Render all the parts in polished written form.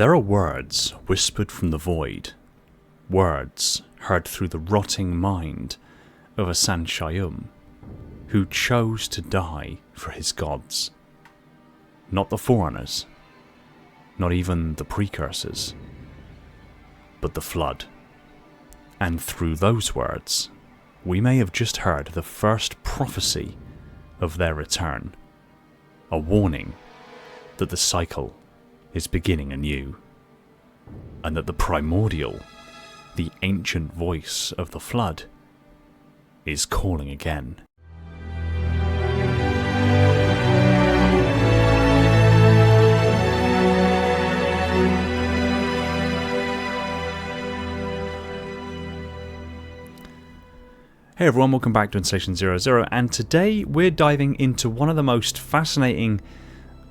There are words whispered from the void, words heard through the rotting mind of Ascension, who chose to die for his gods. Not the foreigners, not even the precursors, but the flood. And through those words, we may have just heard the first prophecy of their return, a warning that the cycle is beginning anew, and that the Primordial, the ancient voice of the flood, is calling again. Hey everyone, welcome back to Ascension 00, and today we're diving into one of the most fascinating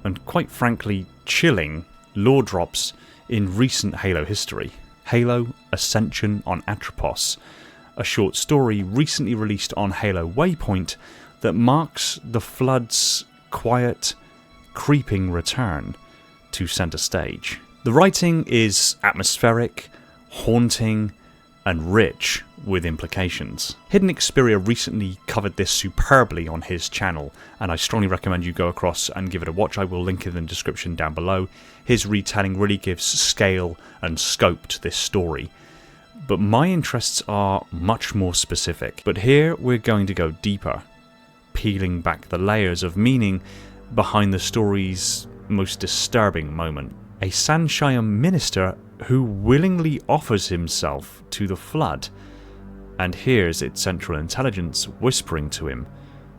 and quite frankly chilling lore drops in recent Halo history. Halo Ascension on Atropos, a short story recently released on Halo Waypoint that marks the Flood's quiet, creeping return to centre stage. The writing is atmospheric, haunting, and rich with implications. HiddenXperia recently covered this superbly on his channel, and I strongly recommend you go across and give it a watch. I will link it in the description down below. His retelling really gives scale and scope to this story, but my interests are much more specific. But here we're going to go deeper, peeling back the layers of meaning behind the story's most disturbing moment. A Ascension minister who willingly offers himself to the flood and hears its central intelligence whispering to him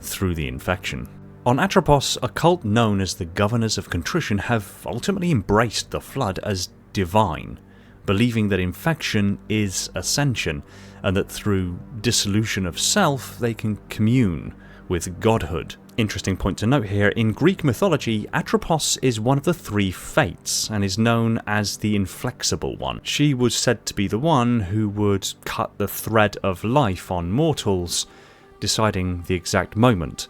through the infection. On Atropos, a cult known as the Governors of Contrition have ultimately embraced the flood as divine, believing that infection is ascension, and that through dissolution of self they can commune with godhood. Interesting point to note here, in Greek mythology, Atropos is one of the three fates and is known as the inflexible one. She was said to be the one who would cut the thread of life on mortals, deciding the exact moment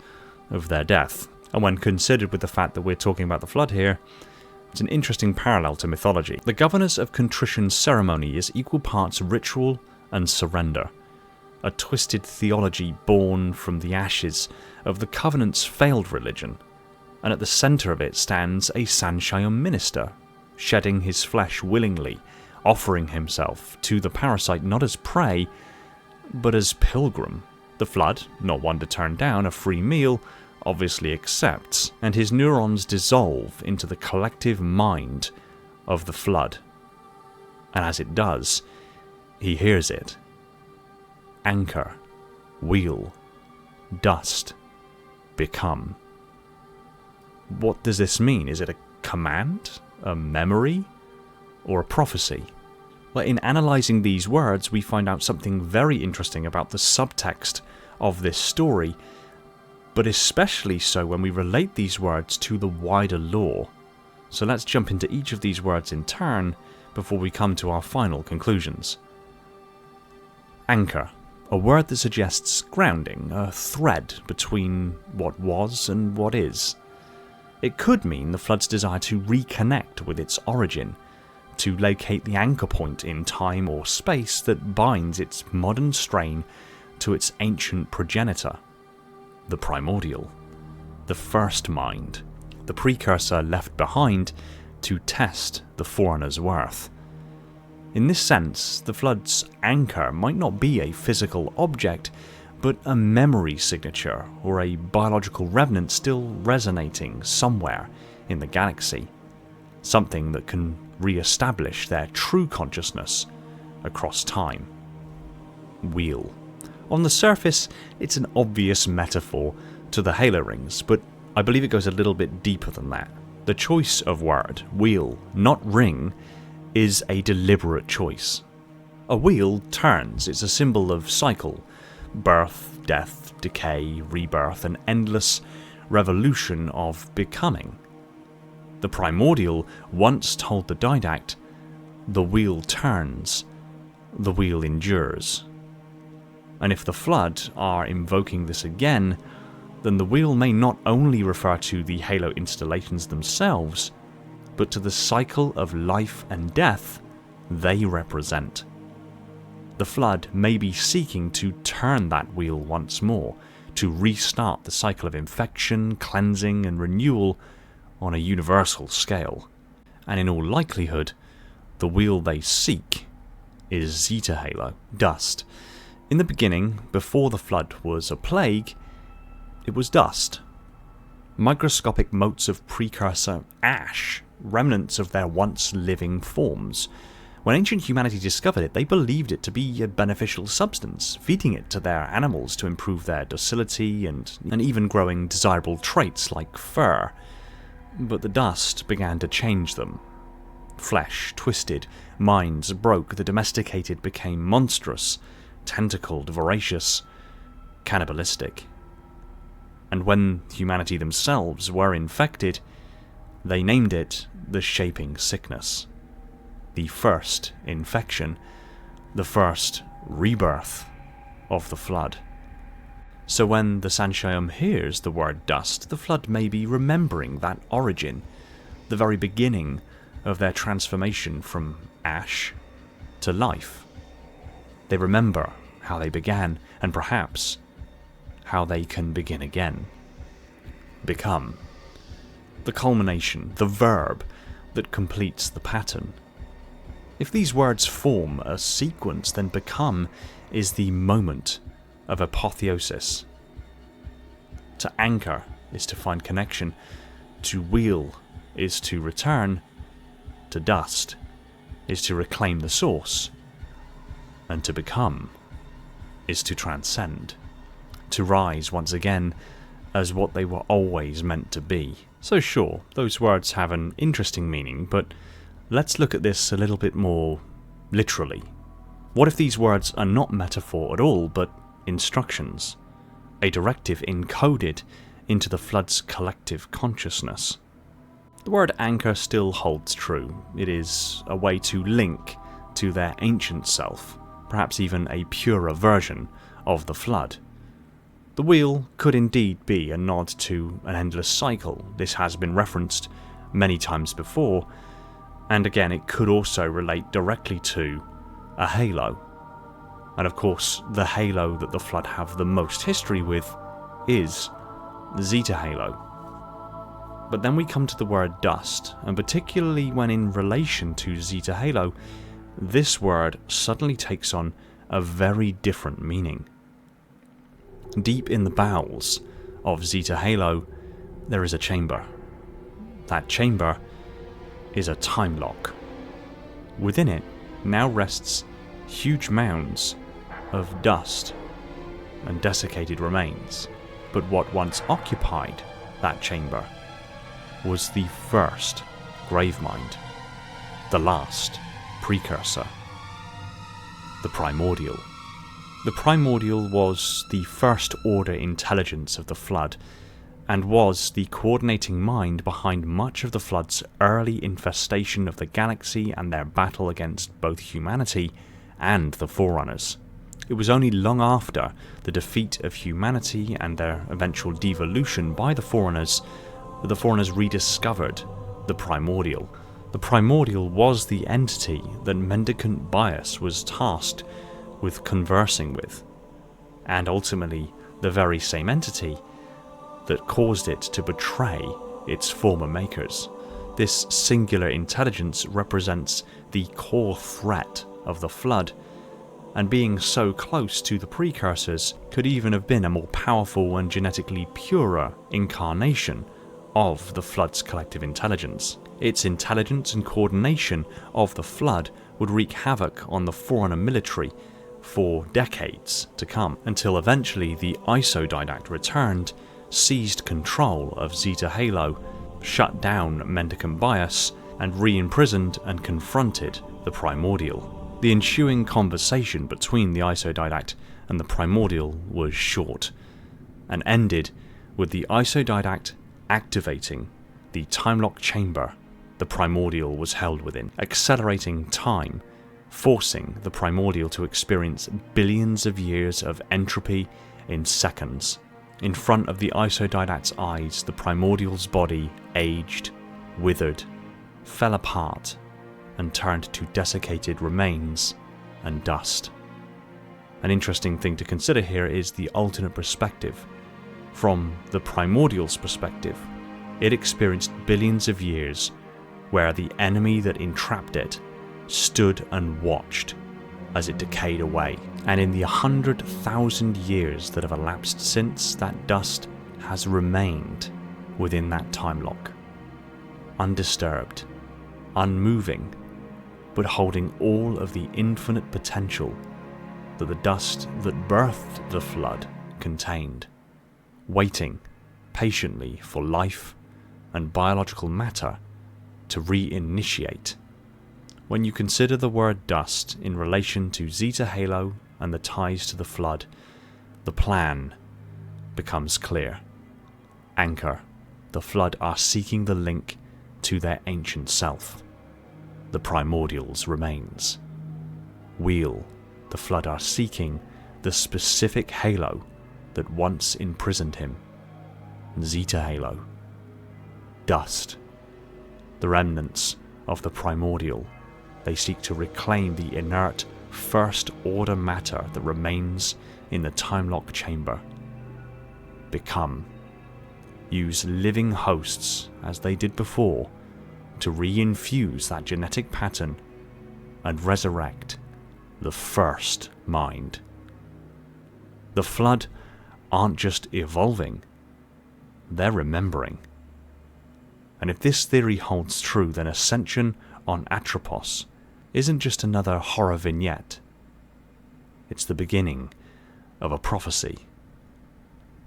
of their death. And when considered with the fact that we're talking about the flood here, it's an interesting parallel to mythology. The Governors of Contrition ceremony is equal parts ritual and surrender, a twisted theology born from the ashes of the Covenant's failed religion, and at the centre of it stands a Ascension minister, shedding his flesh willingly, offering himself to the parasite not as prey, but as pilgrim. The flood, not one to turn down a free meal, obviously accepts, and his neurons dissolve into the collective mind of the flood. And as it does, he hears it. Anchor, wheel, dust, become. What does this mean? Is it a command, a memory, or a prophecy? Well, in analysing these words, we find out something very interesting about the subtext of this story, but especially so when we relate these words to the wider lore. So let's jump into each of these words in turn before we come to our final conclusions. Anchor. A word that suggests grounding, a thread between what was and what is. It could mean the flood's desire to reconnect with its origin, to locate the anchor point in time or space that binds its modern strain to its ancient progenitor, the Primordial, the first mind, the precursor left behind to test the foreigner's worth. In this sense, the flood's anchor might not be a physical object, but a memory signature or a biological remnant still resonating somewhere in the galaxy. Something that can re-establish their true consciousness across time. Wheel. On the surface, it's an obvious metaphor to the Halo rings, but I believe it goes a little bit deeper than that. The choice of word, wheel, not ring, is a deliberate choice. A wheel turns, it's a symbol of cycle, birth, death, decay, rebirth, an endless revolution of becoming. The Primordial once told the Didact, the wheel turns, the wheel endures. And if the Flood are invoking this again, then the wheel may not only refer to the Halo installations themselves, but to the cycle of life and death they represent. The Flood may be seeking to turn that wheel once more, to restart the cycle of infection, cleansing, and renewal on a universal scale. And in all likelihood, the wheel they seek is Zeta Halo, dust. In the beginning, before the Flood was a plague, it was dust. Microscopic motes of precursor ash, remnants of their once living forms. When ancient humanity discovered it, they believed it to be a beneficial substance, feeding it to their animals to improve their docility and even growing desirable traits like fur. But the dust began to change them. Flesh twisted, minds broke, the domesticated became monstrous, tentacled, voracious, cannibalistic. And when humanity themselves were infected, they named it the Shaping Sickness. The first infection, the first rebirth of the Flood. So when the Sanshaum hears the word dust, the Flood may be remembering that origin, the very beginning of their transformation from ash to life. They remember how they began, and perhaps how they can begin again. Become. The culmination, the verb that completes the pattern. If these words form a sequence, then become is the moment of apotheosis. To anchor is to find connection. To wheel is to return. To dust is to reclaim the source. And to become is to transcend. To rise once again as what they were always meant to be. So sure, those words have an interesting meaning, but let's look at this a little bit more literally. What if these words are not metaphor at all, but instructions? A directive encoded into the Flood's collective consciousness. The word anchor still holds true. It is a way to link to their ancient self, perhaps even a purer version of the Flood. The wheel could indeed be a nod to an endless cycle. This has been referenced many times before, and again it could also relate directly to a halo. And of course, the halo that the Flood have the most history with is the Zeta Halo. But then we come to the word dust, and particularly when in relation to Zeta Halo, this word suddenly takes on a very different meaning. Deep in the bowels of Zeta Halo, there is a chamber. That chamber is a time lock. Within it now rests huge mounds of dust and desiccated remains. But what once occupied that chamber was the first gravemind, the last precursor, the Primordial. The Primordial was the first order intelligence of the Flood, and was the coordinating mind behind much of the Flood's early infestation of the galaxy and their battle against both humanity and the Forerunners. It was only long after the defeat of humanity and their eventual devolution by the Forerunners that the Forerunners rediscovered the Primordial. The Primordial was the entity that Mendicant Bias was tasked with conversing with, and ultimately the very same entity that caused it to betray its former makers. This singular intelligence represents the core threat of the Flood, and being so close to the precursors could even have been a more powerful and genetically purer incarnation of the Flood's collective intelligence. Its intelligence and coordination of the Flood would wreak havoc on the Forerunner military for decades to come, until eventually the Isodidact returned, seized control of Zeta Halo, shut down Mendicant Bias, and re-imprisoned and confronted the Primordial. The ensuing conversation between the Isodidact and the Primordial was short, and ended with the Isodidact activating the time-lock chamber the Primordial was held within, accelerating time, forcing the Primordial to experience billions of years of entropy in seconds. In front of the Isodidact's eyes, the Primordial's body aged, withered, fell apart and turned to desiccated remains and dust. An interesting thing to consider here is the alternate perspective. From the Primordial's perspective, it experienced billions of years where the enemy that entrapped it stood and watched as it decayed away. And in the 100,000 years that have elapsed since, that dust has remained within that time lock, undisturbed, unmoving, but holding all of the infinite potential that the dust that birthed the flood contained, waiting patiently for life and biological matter to reinitiate. When you consider the word dust in relation to Zeta Halo and the ties to the flood, the plan becomes clear. Anchor, the flood are seeking the link to their ancient self, the Primordial's remains. Wheel, the flood are seeking the specific halo that once imprisoned him, Zeta Halo. Dust, the remnants of the Primordial. They seek to reclaim the inert first order matter that remains in the time lock chamber. Become. Use living hosts as they did before to reinfuse that genetic pattern and resurrect the first mind. The flood aren't just evolving, they're remembering. And if this theory holds true, then Ascension on Atropos isn't just another horror vignette. It's the beginning of a prophecy.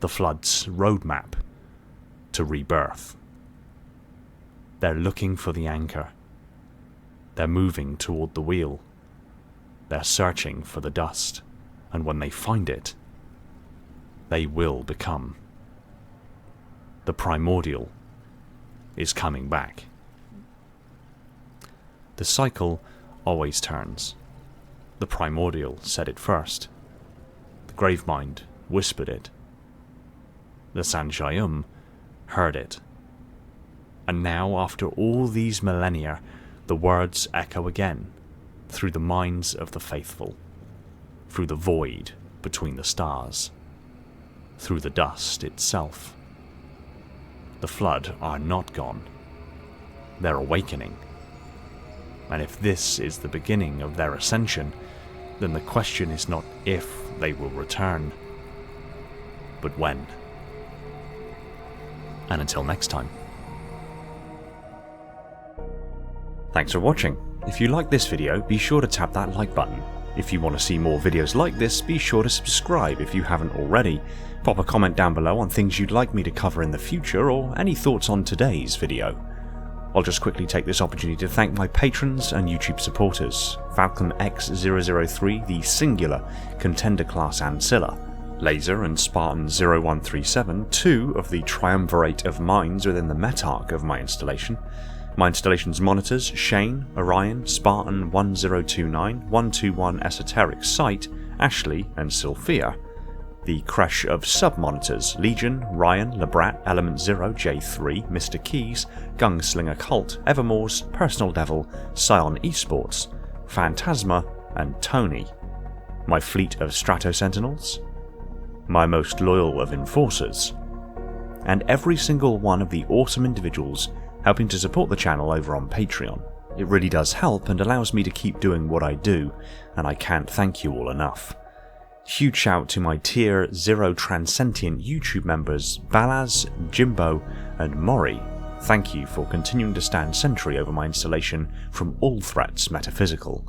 The flood's roadmap to rebirth. They're looking for the anchor. They're moving toward the wheel. They're searching for the dust. And when they find it, they will become. The Primordial is coming back. The cycle always turns. The Primordial said it first. The Gravemind whispered it. The Sanshayum heard it. And now, after all these millennia, the words echo again, through the minds of the faithful, through the void between the stars, through the dust itself. The flood are not gone. They're awakening. And if this is the beginning of their ascension, then the question is not if they will return, but when. And until next time. Thanks for watching. If you like this video, be sure to tap that like button. If you want to see more videos like this, be sure to subscribe if you haven't already. Pop a comment down below on things you'd like me to cover in the future, or any thoughts on today's video. I'll just quickly take this opportunity to thank my patrons and YouTube supporters: Falcon X003, the singular Contender class Ancilla, Laser and Spartan 0137, two of the triumvirate of minds within the Metarch of my installation. My installation's monitors: Shane, Orion, Spartan 1029, 121 Esoteric Sight, Ashley and Sylphia. The creche of sub-monitors: Legion, Ryan, Labrat, Element 0, J3, Mr. Keys, Gunslinger Cult, Evermore's, Personal Devil, Scion Esports, Phantasma and Tony. My fleet of Strato Sentinels, my most loyal of Enforcers, and every single one of the awesome individuals helping to support the channel over on Patreon. It really does help and allows me to keep doing what I do, and I can't thank you all enough. Huge shout to my Tier 0 Transcendent YouTube members Balaz, Jimbo and Mori. Thank you for continuing to stand sentry over my installation from all threats metaphysical.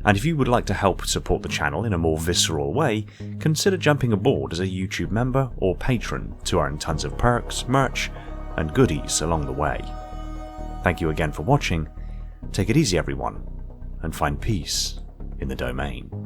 And if you would like to help support the channel in a more visceral way, consider jumping aboard as a YouTube member or patron to earn tons of perks, merch and goodies along the way. Thank you again for watching. Take it easy everyone, and find peace in the domain.